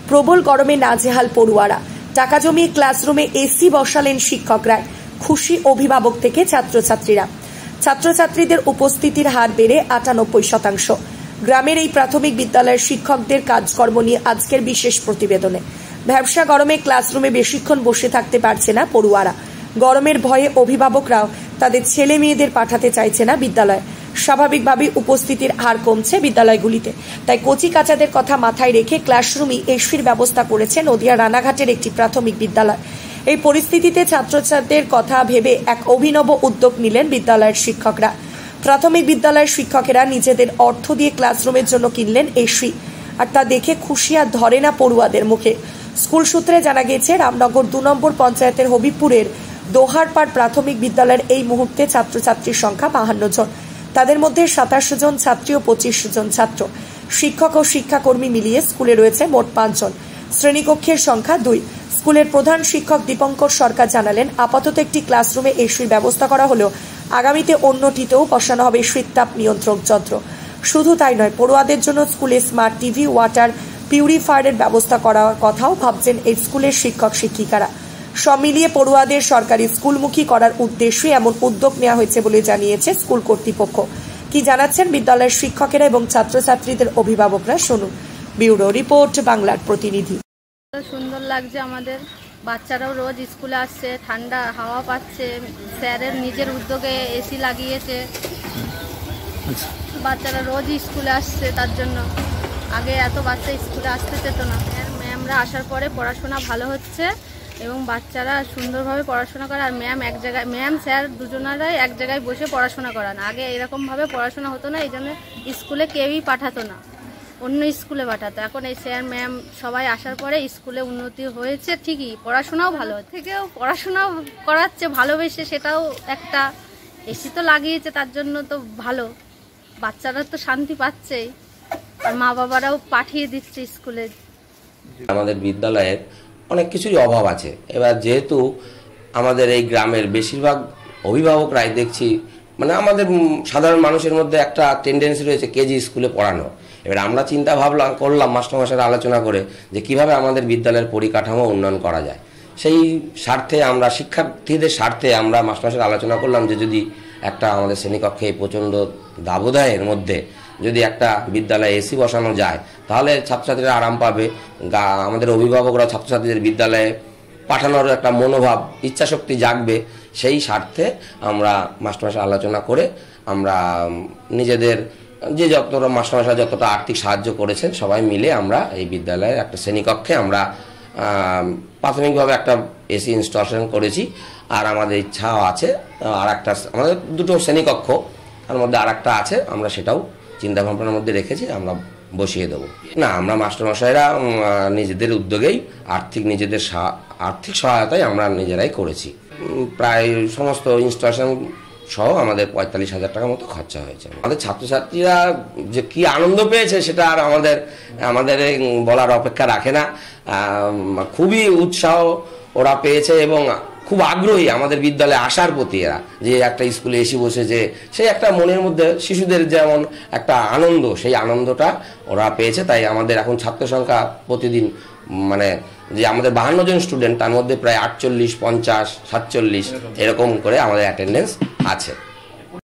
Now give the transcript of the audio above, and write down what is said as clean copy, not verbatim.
প্রবল গরমে নাজেহাল পড়ুয়ারা। টাকা জমিয়ে ক্লাসরুমে এসি বসালেন শিক্ষকরা। খুশি অভিভাবক থেকে ছাত্রছাত্রীরা। ছাত্রছাত্রীদের উপস্থিতির হার বেড়ে ৯৮%। গ্রামের এই প্রাথমিক বিদ্যালয়ের শিক্ষকদের কাজকর্ম নিয়ে আজকের বিশেষ প্রতিবেদনে। ভ্যাপসা গরমে ক্লাসরুমে বেশিক্ষণ বসে থাকতে পারছে না পড়ুয়ারা। গরমের ভয়ে অভিভাবকরাও তাদের ছেলে মেয়েদের পাঠাতে চাইছে না বিদ্যালয়ে। স্বাভাবিকভাবেই উপস্থিতির হার কমছে বিদ্যালয়গুলিতে। তাই কচি কাচাদের কথা মাথায় রেখে ক্লাসরুমে এসির ব্যবস্থা করেছে নদিয়া রানাঘাটের একটি প্রাথমিক বিদ্যালয়। এই পরিস্থিতিতে ছাত্রছাত্রীদের কথা ভেবে এক অভিনব উদ্যোগ নিলেন বিদ্যালয়ের শিক্ষকরা। প্রাথমিক বিদ্যালয়ের শিক্ষকেরা নিজেদের অর্থ দিয়ে ক্লাসরুমের জন্য কিনলেন এসি, আর তা দেখে খুশি আর ধরে না পড়ুয়াদের মুখে। স্কুল সূত্রে জানা গেছে, রামনগর ২ নম্বর পঞ্চায়েতের হবিবপুরের দোহারপাড় প্রাথমিক বিদ্যালয়ের এই মুহূর্তে ছাত্রছাত্রীর সংখ্যা ৫২ জন। তাদের মধ্যে ২৭ জন ছাত্রী ও ২৫ জন ছাত্র। শিক্ষক ও শিক্ষাকর্মী মিলিয়ে স্কুলে রয়েছে মোট ৫ জন। শ্রেণীকক্ষের সংখ্যা ২। স্কুলের প্রধান শিক্ষক দীপঙ্কর সরকার জানালেন, আপাতত একটি ক্লাসরুমে এসির ব্যবস্থা করা হলেও আগামীতে অন্যটিতেও বসানো হবে শীততাপ নিয়ন্ত্রক যন্ত্র। শুধু তাই নয়, পড়ুয়াদের জন্য স্কুলে স্মার্ট টিভি, ওয়াটার পিউরিফায়ারের ব্যবস্থা করার কথাও ভাবছেন এই স্কুলের শিক্ষক শিক্ষিকারা। সব মিলিয়ে পড়ুয়াদের সরকারি স্কুলমুখী করার উদ্দেশ্যে এমন উদ্যোগ নেওয়া হয়েছে বলে জানিয়েছে স্কুল কর্তৃপক্ষ। কি জানাচ্ছেন বিদ্যালয়ের শিক্ষকেরা এবং ছাত্রছাত্রীদের অভিভাবকরা, শুনুন। ব্যুরো রিপোর্ট, বাংলার প্রতিনিধি। সুন্দর লাগছে, আমাদের বাচ্চারাও রোজ স্কুলে আসছে, ঠান্ডা হাওয়া পাচ্ছে। স্যারের নিজের উদ্যোগে এসি লাগিয়েছে, বাচ্চারা রোজ স্কুলে আসছে। তার জন্য আগে এত বাচ্চা স্কুলে আসতে চেত না। ম্যামরা আসার পরে পড়াশোনা ভালো হচ্ছে এবং বাচ্চারা সুন্দরভাবে পড়াশোনা করে। আর ম্যাম স্যার দুজনেরাই এক জায়গায় বসে পড়াশোনা করান। আগে এরকমভাবে পড়াশোনা হতো না, এই জন্য স্কুলে কেউই পাঠাতো না, অন্য স্কুলে পাঠাতো। এখন এই স্যার ম্যাম সবাই আসার পরে স্কুলে উন্নতি হয়েছে ঠিকই, পড়াশোনাও ভালো থেকেও পড়াশোনাও করাচ্ছে ভালোবেসে, সেটাও একটা। এসি তো লাগিয়েছে, তার জন্য তো ভালো, বাচ্চারা তো শান্তি পাচ্ছেই, আর মা বাবারাও পাঠিয়ে দিচ্ছে স্কুলে। আমাদের বিদ্যালয়ের অনেক কিছুরই অভাব আছে। এবার যেহেতু আমাদের এই গ্রামের বেশিরভাগ অভিভাবকরাই দেখছি, মানে আমাদের সাধারণ মানুষের মধ্যে একটা টেন্ডেন্সি রয়েছে কেজি স্কুলে পড়ানো। এবার আমরা চিন্তা ভাবনা করলাম মাস্টারমশাইরা আলোচনা করে যে কিভাবে আমাদের বিদ্যালয়ের পরিকাঠামো উন্নয়ন করা যায়। সেই স্বার্থে আমরা শিক্ষার্থীদের স্বার্থে আমরা মাস্টারমশাইরা আলোচনা করলাম যে যদি একটা আমাদের শ্রেণীকক্ষে প্রচণ্ড দাবদাহের মধ্যে যদি একটা বিদ্যালয়ে এসি বসানো যায় তাহলে ছাত্রছাত্রীরা আরাম পাবে। আমাদের অভিভাবকরা ছাত্রছাত্রীদের বিদ্যালয়ে পাঠানোর একটা মনোভাব, ইচ্ছাশক্তি জাগবে। সেই স্বার্থে আমরা মাস্টারমশাই আলোচনা করে আমরা নিজেদের যে যতটা মাস্টারমশাই যতটা আর্থিক সাহায্য করেছেন সবাই মিলে আমরা এই বিদ্যালয়ের একটা শ্রেণীকক্ষে আমরা প্রাথমিকভাবে একটা এসি ইনস্টলেশন করেছি। আর আমাদের ইচ্ছাও আছে আর একটা, আমাদের 2টো শ্রেণীকক্ষ, তার মধ্যে আর একটা আছে, আমরা সেটাও চিন্তা ভাবনার মধ্যে রেখেছি, আমরা বসিয়ে দেবো। না, আমরা মাস্টারমশাইরা নিজেদের উদ্যোগেই নিজেদের আর্থিক সহায়তায় আমরা নিজেরাই করেছি। প্রায় সমস্ত ইনস্টলেশন সহ আমাদের ৪৫,০০০ টাকার মতো খরচা হয়েছে। আমাদের ছাত্রছাত্রীরা যে কি আনন্দ পেয়েছে সেটা আর আমাদের বলার অপেক্ষা রাখে না। খুবই উৎসাহ ওরা পেয়েছে এবং খুব আগ্রহী আমাদের বিদ্যালয়ে আসার প্রতি। এরা যে একটা স্কুলে এসে বসেছে, সেই একটা মনের মধ্যে শিশুদের যেমন একটা আনন্দ, সেই আনন্দটা ওরা পেয়েছে। তাই আমাদের এখন ছাত্র সংখ্যা প্রতিদিন, মানে যে আমাদের ৫২ জন স্টুডেন্ট, তার মধ্যে প্রায় ৪৮, ৫০, ৪৭ এরকম করে আমাদের অ্যাটেন্ডেন্স আছে।